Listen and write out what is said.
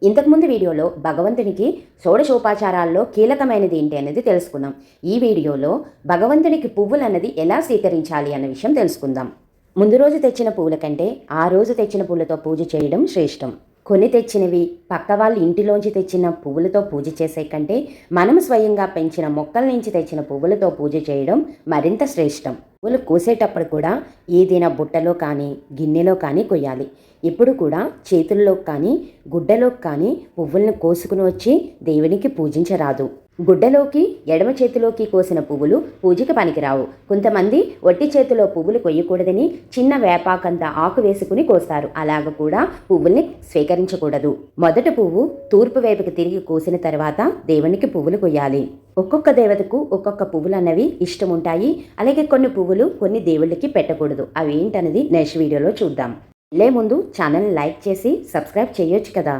ఇంతకుముందు వీడియోలో భగవంతునికి షోడశోపచారాల్లో కీలకమైనది ఏంటి అనేది తెలుసుకుందాం. ఈ వీడియోలో భగవంతునికి పువ్వులు అన్నది ఎలా స్వీకరించాలి అన్న విషయం తెలుసుకుందాం. ముందు రోజు తెచ్చిన పువ్వుల కంటే ఆ రోజు తెచ్చిన పూలతో పూజ చేయడం శ్రేష్టం. కొని తెచ్చినవి పక్క వాళ్ళు ఇంటిలోంచి తెచ్చిన పువ్వులతో పూజ చేసే కంటే మనం స్వయంగా పెంచిన మొక్కల నుంచి తెచ్చిన పువ్వులతో పూజ చేయడం మరింత శ్రేష్టం. పువ్వులు కోసేటప్పుడు కూడా ఏదైనా బుట్టలో కానీ గిన్నెలో కానీ కొయ్యాలి. ఎప్పుడు కూడా చేతుల్లో కానీ గుడ్డలోకి కానీ పువ్వులను కోసుకుని వచ్చి దేవునికి పూజించరాదు. గుడ్డలోకి ఎడమ చేతిలోకి కోసిన పువ్వులు పూజకి పనికిరావు. కొంతమంది ఒట్టి చేతిలో పువ్వులు కొయ్యకూడదని చిన్న వేపాకంత ఆకు వేసుకుని కోస్తారు. అలాగ కూడా పువ్వుల్ని స్వీకరించకూడదు. మొదట పువ్వు తూర్పు వైపుకి తిరిగి కోసిన తర్వాత దేవునికి పువ్వులు కొయ్యాలి. ఒక్కొక్క దేవతకు ఒక్కొక్క పువ్వులు అన్నవి ఇష్టం ఉంటాయి. అలాగే కొన్ని పువ్వులు కొన్ని దేవుళ్ళకి పెట్టకూడదు. అవి ఏంటనేది నెక్స్ట్ వీడియోలో చూద్దాం. వెళ్ళే ముందు ఛానల్ లైక్ చేసి సబ్స్క్రైబ్ చేయొచ్చు కదా.